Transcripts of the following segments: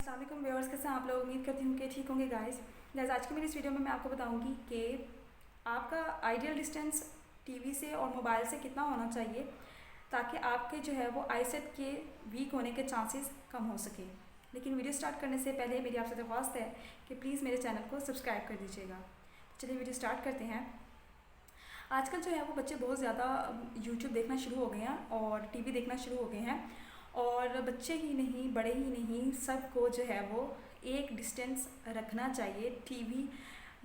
अस्सलाम वालेकुम व्यूअर्स, कैसे हैं आप लोग। उम्मीद करती हूँ कि ठीक होंगे। गाइस आज की मेरी इस वीडियो में मैं आपको बताऊंगी कि आपका आइडियल डिस्टेंस टीवी से और मोबाइल से कितना होना चाहिए ताकि आपके जो है वो आईसेट के वीक होने के चांसेस कम हो सके। लेकिन वीडियो स्टार्ट करने से पहले मेरी आपसे दरख्वास्त है कि प्लीज़ मेरे चैनल को सब्सक्राइब कर दीजिएगा। चलिए वीडियो स्टार्ट करते हैं। आजकल जो है वो बच्चे बहुत ज़्यादा यूट्यूब देखना शुरू हो गए हैं और टीवी देखना शुरू हो गए हैं, और बच्चे ही नहीं बड़े ही नहीं सबको जो है वो एक डिस्टेंस रखना चाहिए टीवी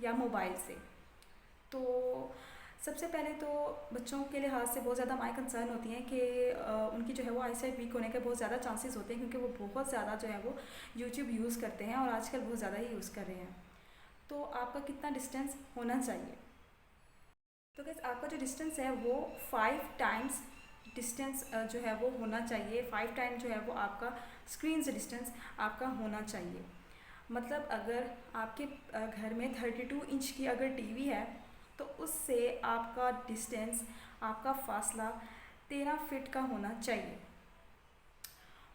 या मोबाइल से। तो सबसे पहले तो बच्चों के लिहाज से बहुत ज़्यादा माई कंसर्न होती हैं कि उनकी जो है वो आईसाइट वीक होने के बहुत ज़्यादा चांसेस होते हैं, क्योंकि वो बहुत ज़्यादा जो है वो यूट्यूब यूज़ करते हैं और आजकल बहुत ज़्यादा ही यूज़ कर रहे हैं। तो आपका कितना डिस्टेंस होना चाहिए? तो गैस आपका जो डिस्टेंस है वो 5 टाइम्स डिस्टेंस जो है वो होना चाहिए। 5 टाइम जो है वो आपका स्क्रीन से डिस्टेंस आपका होना चाहिए। मतलब अगर आपके घर में 32 इंच की अगर टीवी है तो उससे आपका डिस्टेंस, आपका फासला 13 फीट का होना चाहिए।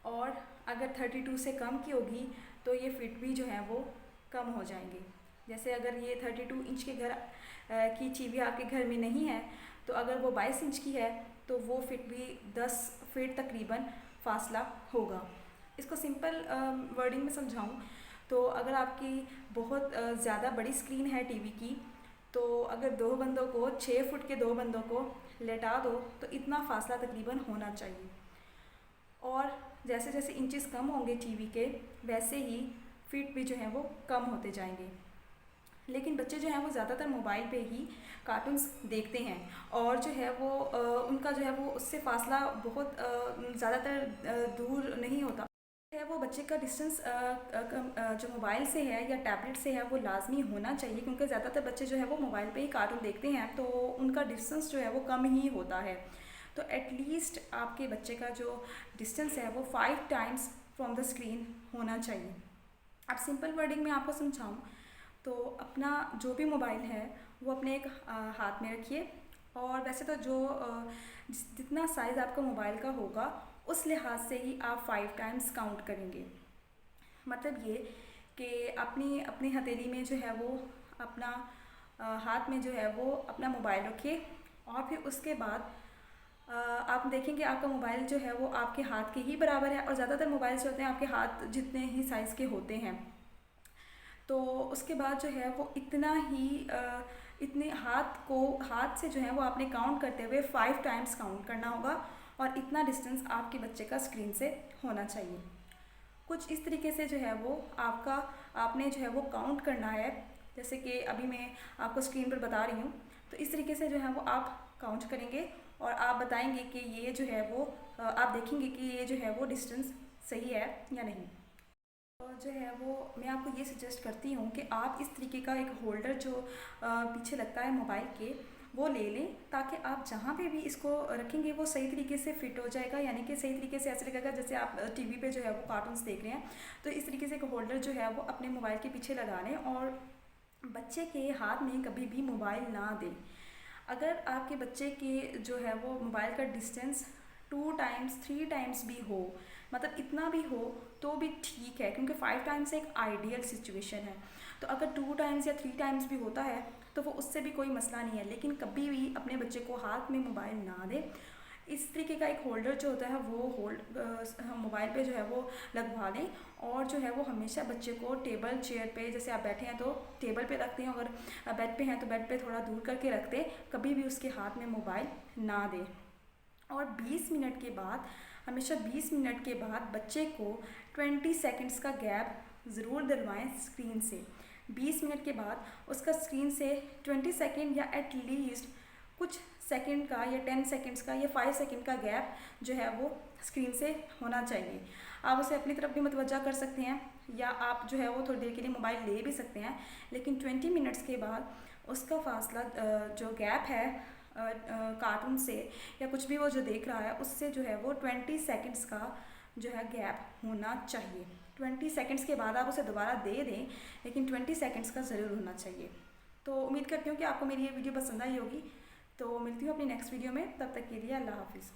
और अगर 32 से कम की होगी तो ये फिट भी जो है वो कम हो जाएंगे। जैसे अगर ये 32 इंच के घर की टीवी आपके घर में नहीं है तो अगर वो 22 इंच की है तो वो फिट भी 10 फीट तकरीबन फासला होगा। इसको सिंपल वर्डिंग में समझाऊँ तो अगर आपकी बहुत ज़्यादा बड़ी स्क्रीन है टीवी की, तो अगर दो बंदों को 6 फुट के दो बंदों को लेटा दो तो इतना फासला तकरीबन होना चाहिए। और जैसे जैसे इंचेस कम होंगे टीवी के वैसे ही फीट भी जो है वो कम होते जाएंगे। लेकिन बच्चे जो हैं वो ज़्यादातर मोबाइल पे ही कार्टून्स देखते हैं और जो है वो उनका जो है वो उससे फासला बहुत ज़्यादातर दूर नहीं होता है। वो बच्चे का डिस्टेंस जो मोबाइल से है या टैबलेट से है वो लाजमी होना चाहिए, क्योंकि ज़्यादातर बच्चे जो है वो मोबाइल पे ही कार्टून देखते हैं तो उनका डिस्टेंस जो है वो कम ही होता है। तो एटलीस्ट आपके बच्चे का जो डिस्टेंस है वो 5 टाइम्स फ्रॉम द स्क्रीन होना चाहिए। अब सिंपल वर्डिंग में आपको समझाऊँ तो अपना जो भी मोबाइल है वो अपने एक हाथ में रखिए, और वैसे तो जो जितना साइज़ आपका मोबाइल का होगा उस लिहाज से ही आप 5 टाइम्स काउंट करेंगे। मतलब ये कि अपनी अपनी हथेली में जो है वो अपना हाथ में जो है वो अपना मोबाइल रखिए, और फिर उसके बाद आप देखेंगे आपका मोबाइल जो है वो आपके हाथ के ही बराबर है, और ज़्यादातर मोबाइल जो होते हैं आपके हाथ जितने ही साइज़ के होते हैं। तो उसके बाद जो है वो इतना ही इतने हाथ से जो है वो आपने काउंट करते हुए 5 टाइम्स काउंट करना होगा, और इतना डिस्टेंस आपके बच्चे का स्क्रीन से होना चाहिए। कुछ इस तरीके से जो है वो आपने जो है वो काउंट करना है, जैसे कि अभी मैं आपको स्क्रीन पर बता रही हूँ। तो इस तरीके से जो है वो आप काउंट करेंगे और आप बताएंगे कि ये जो है वो आप देखेंगे कि ये जो है वो डिस्टेंस सही है या नहीं। और जो है वो मैं आपको ये सजेस्ट करती हूँ कि आप इस तरीके का एक होल्डर जो पीछे लगता है मोबाइल के वो ले लें, ताकि आप जहाँ पे भी इसको रखेंगे वो सही तरीके से फिट हो जाएगा, यानी कि सही तरीके से ऐसे लगेगा जैसे आप टीवी पे जो है वो कार्टून्स देख रहे हैं। तो इस तरीके से एक होल्डर जो है वो अपने मोबाइल के पीछे लगा लें और बच्चे के हाथ में कभी भी मोबाइल ना दें। अगर आपके बच्चे के जो है वो मोबाइल का डिस्टेंस 2 टाइम्स 3 टाइम्स भी हो, मतलब इतना भी हो तो भी ठीक है, क्योंकि 5 टाइम्स एक आइडियल सिचुएशन है। तो अगर 2 टाइम्स या 3 टाइम्स भी होता है तो वो उससे भी कोई मसला नहीं है, लेकिन कभी भी अपने बच्चे को हाथ में मोबाइल ना दें। इस तरीके का एक होल्डर जो होता है वो मोबाइल पे जो है वो लगवा लें, और जो है वो हमेशा बच्चे को टेबल चेयर पे, जैसे आप बैठे हैं तो टेबल पे रखते हैं, अगर बेड पे हैं तो बेड पे थोड़ा दूर करके रखते हैं, कभी भी उसके हाथ में मोबाइल ना दें। और 20 मिनट के बाद, हमेशा 20 मिनट के बाद बच्चे को 20 सेकंड्स का गैप ज़रूर दिलवाएं स्क्रीन से। 20 मिनट के बाद उसका स्क्रीन से 20 सेकंड या एटलीस्ट कुछ सेकंड का या 10 सेकंड्स का या 5 सेकंड का गैप जो है वो स्क्रीन से होना चाहिए। आप उसे अपनी तरफ भी मतवज्जा कर सकते हैं, या आप जो है वो थोड़ी देर के लिए मोबाइल ले भी सकते हैं, लेकिन 20 मिनट्स के बाद उसका फासला जो गैप है कार्टून से या कुछ भी वो जो देख रहा है उससे जो है वो 20 सेकंड्स का जो है गैप होना चाहिए। 20 सेकंड्स के बाद आप उसे दोबारा दे दें, लेकिन 20 सेकंड्स का ज़रूर होना चाहिए। तो उम्मीद करती हूँ कि आपको मेरी ये वीडियो पसंद आई होगी। तो मिलती हूँ अपनी नेक्स्ट वीडियो में, तब तक के लिए अल्लाह हाफिज़।